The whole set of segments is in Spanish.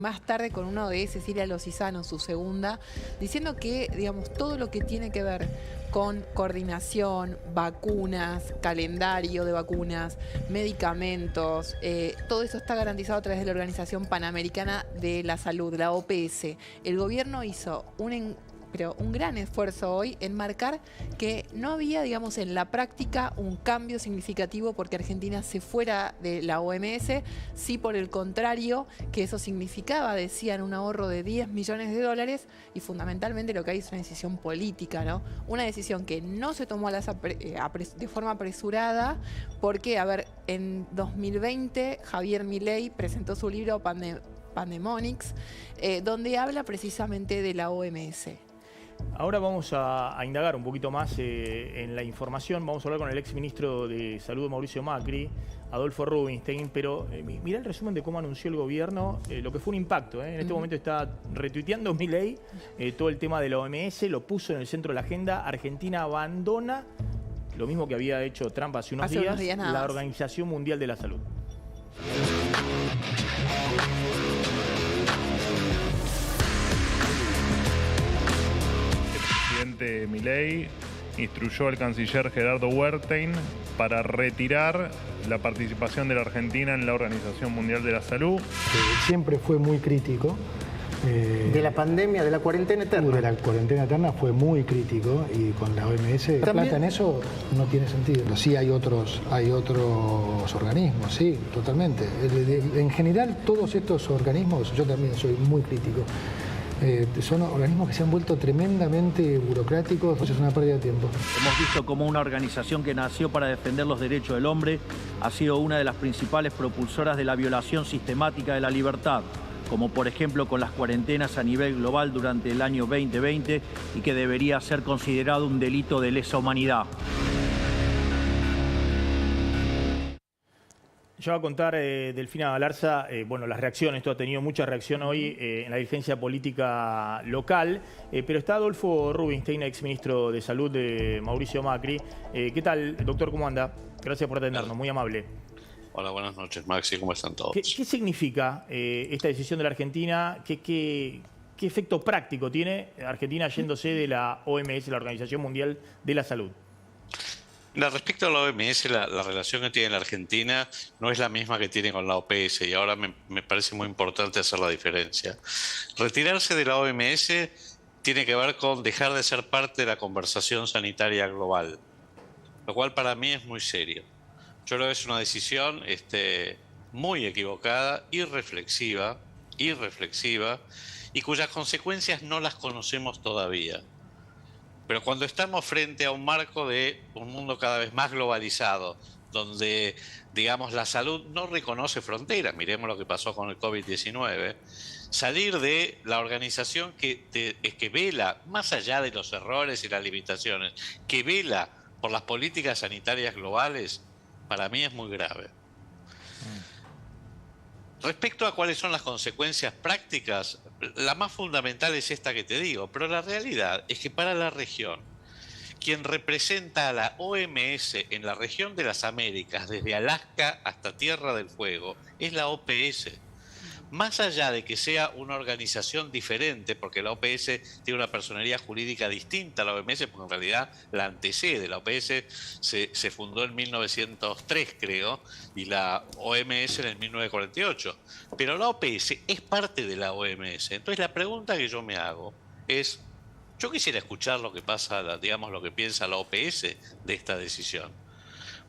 más tarde con uno de Cecilia Lozizano, su segunda, diciendo que, digamos, todo lo que tiene que ver con coordinación, vacunas, calendario de vacunas, medicamentos, todo eso está garantizado a través de la Organización Panamericana de la Salud, la OPS. El gobierno hizo pero un gran esfuerzo hoy en marcar que no había, digamos, en la práctica un cambio significativo porque Argentina se fuera de la OMS, sí por el contrario, que eso significaba, decían, un ahorro de 10 millones de dólares y fundamentalmente lo que hay es una decisión política, ¿no? Una decisión que no se tomó de forma apresurada porque, a ver, en 2020 Javier Milei presentó su libro Pandemonics, donde habla precisamente de la OMS. Ahora vamos a indagar un poquito más en la información. Vamos a hablar con el exministro de Salud Mauricio Macri, Adolfo Rubinstein, pero mirá el resumen de cómo anunció el gobierno, lo que fue un impacto. En este momento está retuiteando Milei todo el tema de la OMS, lo puso en el centro de la agenda. Argentina abandona, lo mismo que había hecho Trump hace unos días, la Organización Mundial de la Salud. Milei instruyó al canciller Gerardo Wertheim para retirar la participación de la Argentina en la Organización Mundial de la Salud. Siempre fue muy crítico. De la pandemia, de la cuarentena eterna. De la cuarentena eterna fue muy crítico y con la OMS plata en eso no tiene sentido. Sí hay otros organismos, sí, totalmente. En general todos estos organismos, yo también soy muy crítico. Son organismos que se han vuelto tremendamente burocráticos, es una pérdida de tiempo. Hemos visto cómo una organización que nació para defender los derechos del hombre ha sido una de las principales propulsoras de la violación sistemática de la libertad, como por ejemplo con las cuarentenas a nivel global durante el año 2020 y que debería ser considerado un delito de lesa humanidad. Ya va a contar Delfina Galarza, bueno, las reacciones, esto ha tenido mucha reacción hoy en la dirigencia política local, pero está Adolfo Rubinstein, exministro de Salud de Mauricio Macri. ¿Qué tal, doctor? ¿Cómo anda? Gracias por atendernos, muy amable. Hola, buenas noches, Maxi, ¿cómo están todos? ¿Qué significa esta decisión de la Argentina? ¿Qué efecto práctico tiene Argentina yéndose de la OMS, la Organización Mundial de la Salud? Respecto a la OMS, la relación que tiene la Argentina no es la misma que tiene con la OPS y ahora me parece muy importante hacer la diferencia. Retirarse de la OMS tiene que ver con dejar de ser parte de la conversación sanitaria global, lo cual para mí es muy serio. Yo creo que es una decisión muy equivocada, irreflexiva y cuyas consecuencias no las conocemos todavía. Pero cuando estamos frente a un marco de un mundo cada vez más globalizado, donde, digamos, la salud no reconoce fronteras, miremos lo que pasó con el COVID-19, salir de la organización que vela, más allá de los errores y las limitaciones, que vela por las políticas sanitarias globales, para mí es muy grave. Respecto a cuáles son las consecuencias prácticas, la más fundamental es esta que te digo, pero la realidad es que para la región, quien representa a la OMS en la región de las Américas, desde Alaska hasta Tierra del Fuego, es la OPS. Más allá de que sea una organización diferente, porque la OPS tiene una personería jurídica distinta a la OMS, porque en realidad la antecede. La OPS se fundó en 1903, creo, y la OMS en el 1948. Pero la OPS es parte de la OMS. Entonces la pregunta que yo me hago es, yo quisiera escuchar lo que pasa, digamos, lo que piensa la OPS de esta decisión.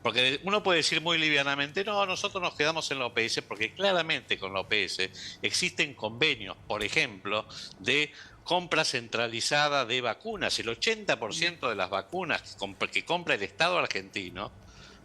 Porque uno puede decir muy livianamente, no, nosotros nos quedamos en la OPS, porque claramente con la OPS existen convenios, por ejemplo, de compra centralizada de vacunas. El 80% de las vacunas que compra el Estado argentino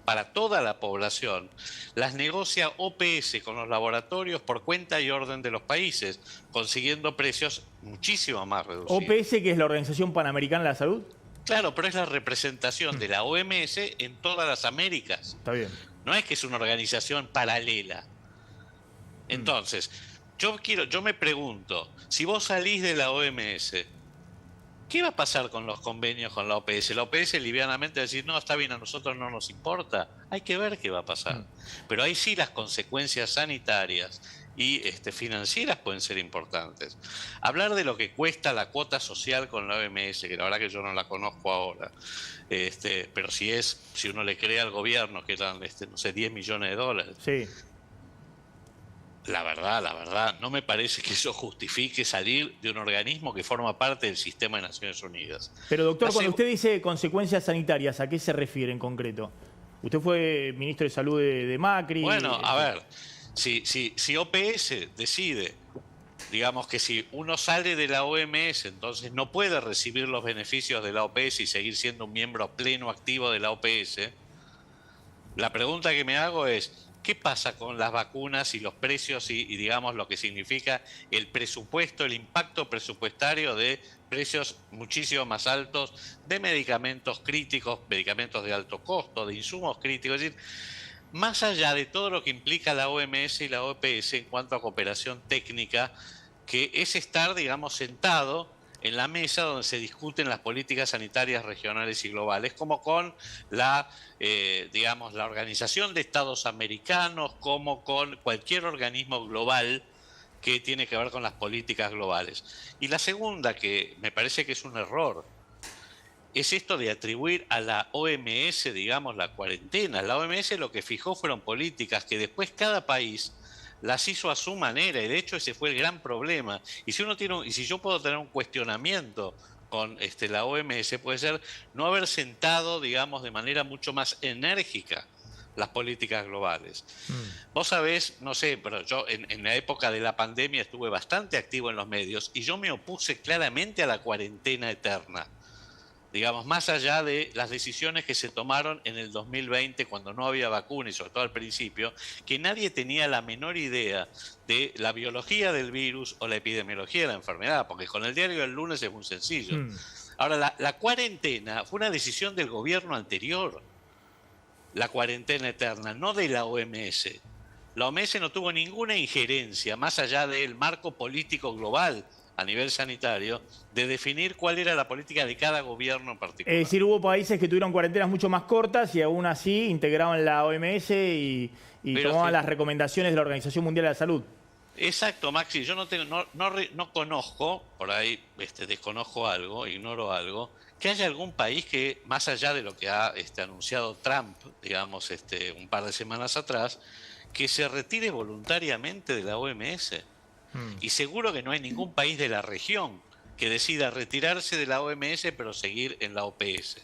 para toda la población las negocia OPS con los laboratorios por cuenta y orden de los países, consiguiendo precios muchísimo más reducidos. ¿OPS, que es la Organización Panamericana de la Salud? Claro, pero es la representación de la OMS en todas las Américas. Está bien. No es que es una organización paralela. Entonces, yo me pregunto, si vos salís de la OMS, ¿Qué va a pasar con los convenios con la OPS? La OPS livianamente va a decir, no, está bien, a nosotros no nos importa. Hay que ver qué va a pasar. Pero ahí sí las consecuencias sanitarias y financieras pueden ser importantes. Hablar de lo que cuesta la cuota social con la OMS, que la verdad que yo no la conozco ahora, pero si uno le cree al gobierno que eran, no sé, 10 millones de dólares. Sí. La verdad, no me parece que eso justifique salir de un organismo que forma parte del sistema de Naciones Unidas. Pero doctor, cuando usted dice consecuencias sanitarias, ¿a qué se refiere en concreto? Usted fue ministro de Salud de Macri. Bueno, a ver, si OPS decide, digamos que si uno sale de la OMS, entonces no puede recibir los beneficios de la OPS y seguir siendo un miembro pleno activo de la OPS, la pregunta que me hago es, ¿qué pasa con las vacunas y los precios y digamos lo que significa el presupuesto, el impacto presupuestario de precios muchísimo más altos de medicamentos críticos, medicamentos de alto costo, de insumos críticos? Es decir, más allá de todo lo que implica la OMS y la OPS en cuanto a cooperación técnica, que es estar, digamos, sentado en la mesa donde se discuten las políticas sanitarias regionales y globales, como con la Organización de Estados Americanos, como con cualquier organismo global que tiene que ver con las políticas globales. Y la segunda, que me parece que es un error, es esto de atribuir a la OMS, digamos, la cuarentena. La OMS lo que fijó fueron políticas que después cada país las hizo a su manera, y de hecho ese fue el gran problema. Y si yo puedo tener un cuestionamiento con la OMS, puede ser no haber sentado, digamos, de manera mucho más enérgica las políticas globales. Vos sabés, no sé, pero yo en la época de la pandemia estuve bastante activo en los medios y yo me opuse claramente a la cuarentena eterna. Digamos, más allá de las decisiones que se tomaron en el 2020 cuando no había vacuna y sobre todo al principio, que nadie tenía la menor idea de la biología del virus o la epidemiología de la enfermedad, porque con el diario del lunes es muy sencillo. Ahora, la cuarentena fue una decisión del gobierno anterior, la cuarentena eterna, no de la OMS. La OMS no tuvo ninguna injerencia, más allá del marco político global a nivel sanitario, de definir cuál era la política de cada gobierno en particular. Es decir, hubo países que tuvieron cuarentenas mucho más cortas y aún así integraban la OMS y tomaban las recomendaciones de la Organización Mundial de la Salud. Exacto, Maxi. Yo no conozco, por ahí desconozco algo, ignoro algo, que haya algún país que, más allá de lo que ha anunciado Trump, digamos, un par de semanas atrás, que se retire voluntariamente de la OMS. Y seguro que no hay ningún país de la región que decida retirarse de la OMS pero seguir en la OPS.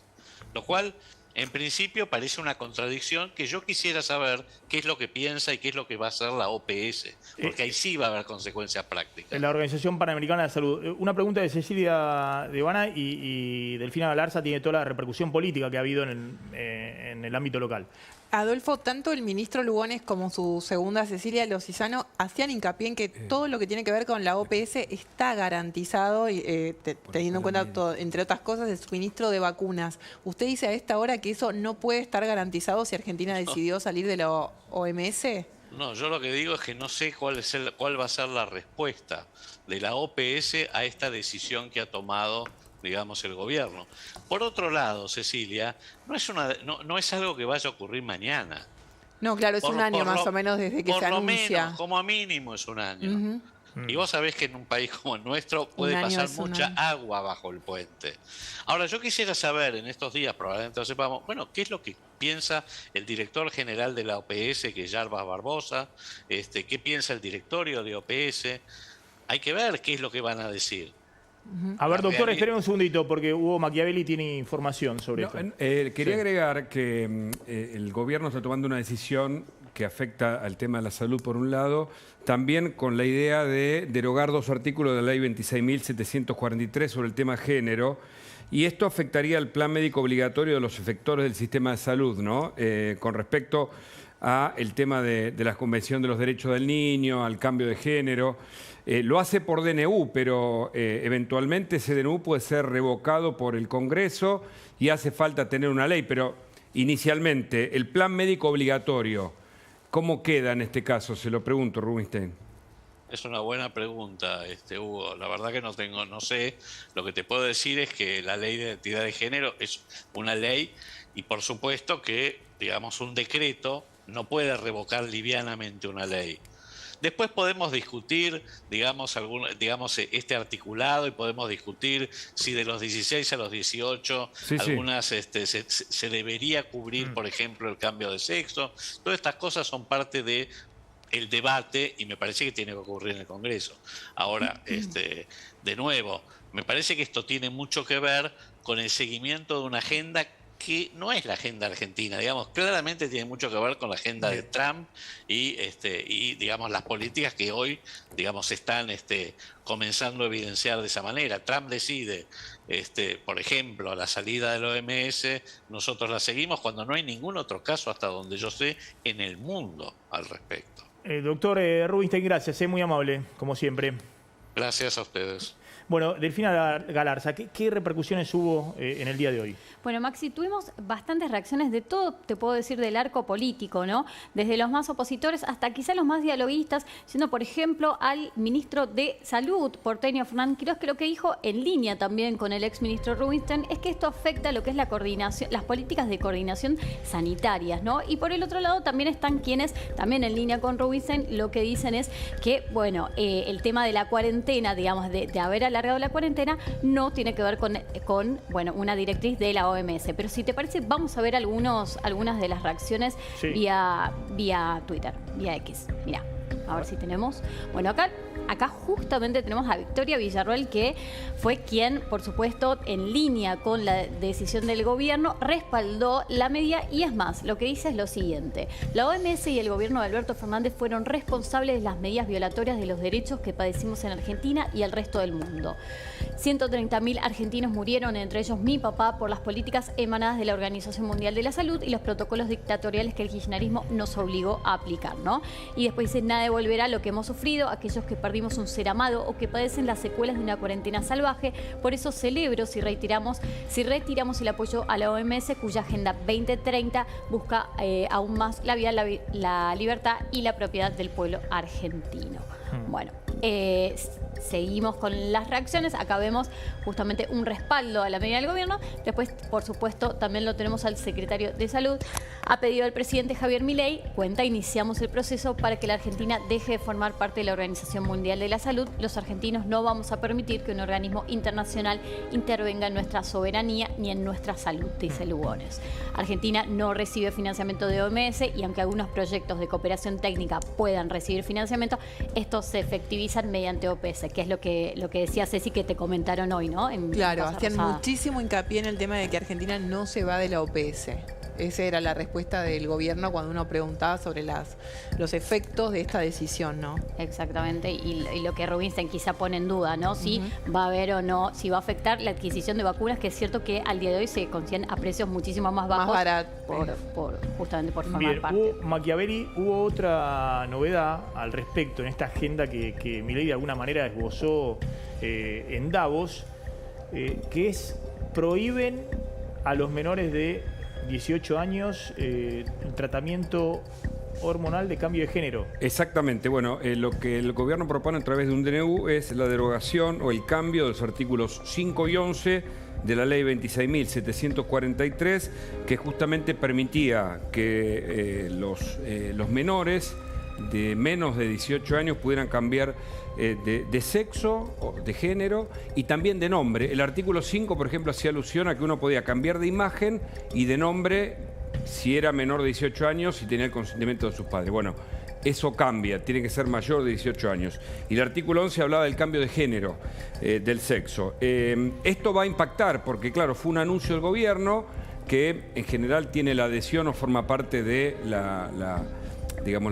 Lo cual, en principio, parece una contradicción que yo quisiera saber qué es lo que piensa y qué es lo que va a hacer la OPS, porque ahí sí va a haber consecuencias prácticas. La Organización Panamericana de la Salud. Una pregunta de Cecilia Devana y Delfina Galarza tiene toda la repercusión política que ha habido en el ámbito local. Adolfo, tanto el ministro Lugones como su segunda Cecilia Lozizano hacían hincapié en que todo lo que tiene que ver con la OPS está garantizado, teniendo en cuenta, entre otras cosas, el suministro de vacunas. Usted dice a esta hora que eso no puede estar garantizado si Argentina decidió salir de la OMS. No, yo lo que digo es que no sé cuál va a ser la respuesta de la OPS a esta decisión que ha tomado, digamos, el gobierno. Por otro lado, Cecilia, no es algo que vaya a ocurrir mañana. No, claro, es un año más o menos desde que se anuncia. Menos, como a mínimo es un año. Y vos sabés que en un país como el nuestro puede pasar mucha agua bajo el puente. Ahora, yo quisiera saber en estos días, probablemente lo sepamos, bueno, ¿qué es lo que piensa el director general de la OPS, que es Jarbas Barbosa? ¿Qué piensa el directorio de OPS? Hay que ver qué es lo que van a decir. A ver, doctor, espéreme un segundito, porque Hugo Machiavelli tiene información sobre esto. Quería agregar que el gobierno está tomando una decisión que afecta al tema de la salud, por un lado, también con la idea de derogar 2 artículos de la ley 26.743 sobre el tema género, y esto afectaría al plan médico obligatorio de los efectores del sistema de salud, ¿no? Con respecto a el tema de la Convención de los Derechos del Niño, al cambio de género. Lo hace por DNU, pero eventualmente ese DNU puede ser revocado por el Congreso y hace falta tener una ley. Pero inicialmente, el plan médico obligatorio, ¿cómo queda en este caso? Se lo pregunto, Rubinstein. Es una buena pregunta, Hugo. La verdad que no sé. Lo que te puedo decir es que la ley de identidad de género es una ley y por supuesto que, digamos, un decreto no puede revocar livianamente una ley. Después podemos discutir, digamos, este articulado y podemos discutir si de los 16 a los 18 algunas se debería cubrir, por ejemplo, el cambio de sexo. Todas estas cosas son parte de el debate y me parece que tiene que ocurrir en el Congreso. Ahora, de nuevo, me parece que esto tiene mucho que ver con el seguimiento de una agenda que no es la agenda argentina, digamos, claramente tiene mucho que ver con la agenda de Trump y digamos, las políticas que hoy, digamos, están comenzando a evidenciar de esa manera. Trump decide, por ejemplo, la salida del OMS, nosotros la seguimos cuando no hay ningún otro caso, hasta donde yo sé, en el mundo al respecto. Doctor Rubinstein, gracias, muy amable, como siempre. Gracias a ustedes. Bueno, Delfina Galarza, ¿qué repercusiones hubo en el día de hoy? Bueno, Maxi, tuvimos bastantes reacciones de todo, te puedo decir, del arco político, ¿no? Desde los más opositores hasta quizá los más dialoguistas, siendo, por ejemplo, al ministro de Salud, porteño Fernán Quirós, que lo que dijo en línea también con el exministro Rubinstein es que esto afecta a lo que es la coordinación, las políticas de coordinación sanitarias, ¿no? Y por el otro lado también están quienes, también en línea con Rubinstein, lo que dicen es que, bueno, el tema de la cuarentena, digamos, de haber alargado la cuarentena, no tiene que ver con bueno, una directriz de la OMS. Pero si te parece, vamos a ver algunas de las reacciones vía Twitter, vía X. Mira, a ver si tenemos. Bueno, acá justamente tenemos a Victoria Villarroel, que fue quien, por supuesto, en línea con la decisión del gobierno, respaldó la medida y es más, lo que dice es lo siguiente: la OMS y el gobierno de Alberto Fernández fueron responsables de las medidas violatorias de los derechos que padecimos en Argentina y el resto del mundo. 130.000 argentinos murieron, entre ellos mi papá, por las políticas emanadas de la Organización Mundial de la Salud y los protocolos dictatoriales que el kirchnerismo nos obligó a aplicar, ¿no? Y después dice: nada devolverá lo que hemos sufrido, aquellos que perdimos un ser amado o que padecen las secuelas de una cuarentena salvaje. Por eso celebro si retiramos el apoyo a la OMS, cuya Agenda 2030 busca aún más la vida, la libertad y la propiedad del pueblo argentino. Bueno, seguimos con las reacciones. Acá vemos justamente un respaldo a la medida del gobierno. Después, por supuesto, también lo tenemos al secretario de Salud. Ha pedido al presidente Javier Milei, iniciamos el proceso para que la Argentina deje de formar parte de la Organización Mundial de la Salud. Los argentinos no vamos a permitir que un organismo internacional intervenga en nuestra soberanía ni en nuestra salud, dice Lugones. Argentina no recibe financiamiento de OMS y aunque algunos proyectos de cooperación técnica puedan recibir financiamiento, estos se efectivizan mediante OPS, que es lo que decía Ceci, que te comentaron hoy, ¿no? Claro, hacían muchísimo hincapié en el tema de que Argentina no se va de la OPS. Esa era la respuesta del gobierno cuando uno preguntaba sobre los efectos de esta decisión, ¿no? Exactamente, y lo que Rubinstein quizá pone en duda, ¿no? Si va a haber o no, si va a afectar la adquisición de vacunas, que es cierto que al día de hoy se consiguen a precios muchísimo más bajos. Más barato. Justamente por formar parte. Machiavelli, hubo otra novedad al respecto en esta agenda que Milei de alguna manera esbozó en Davos, que es prohíben a los menores de 18 años el tratamiento hormonal de cambio de género. Exactamente. Bueno, lo que el gobierno propone a través de un DNU es la derogación o el cambio de los artículos 5 y 11 de la ley 26.743, que justamente permitía que los menores de menos de 18 años pudieran cambiar de sexo, o de género y también de nombre. El artículo 5, por ejemplo, hacía alusión a que uno podía cambiar de imagen y de nombre si era menor de 18 años y tenía el consentimiento de sus padres. Bueno, eso cambia, tiene que ser mayor de 18 años. Y el artículo 11 hablaba del cambio de género, del sexo. Esto va a impactar porque, claro, fue un anuncio del gobierno que en general tiene la adhesión o forma parte de la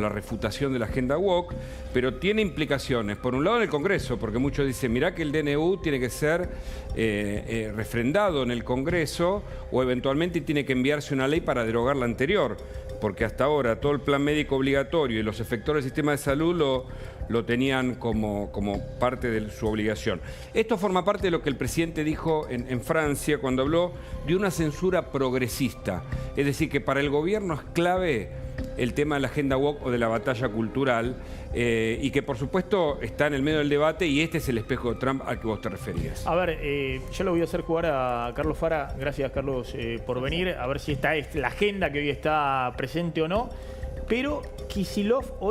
refutación de la agenda woke, pero tiene implicaciones. Por un lado en el Congreso, porque muchos dicen, mirá que el DNU tiene que ser refrendado en el Congreso o eventualmente tiene que enviarse una ley para derogar la anterior, porque hasta ahora todo el plan médico obligatorio y los efectores del sistema de salud lo tenían como parte de su obligación. Esto forma parte de lo que el presidente dijo en Francia cuando habló de una censura progresista. Es decir, que para el gobierno es clave el tema de la agenda woke o de la batalla cultural, y que por supuesto está en el medio del debate, y este es el espejo de Trump al que vos te referías. A ver, yo lo voy a hacer jugar a Carlos Fara. Gracias, Carlos, por venir. A ver si esta es la agenda que hoy está presente o no. Pero Kicillof hoy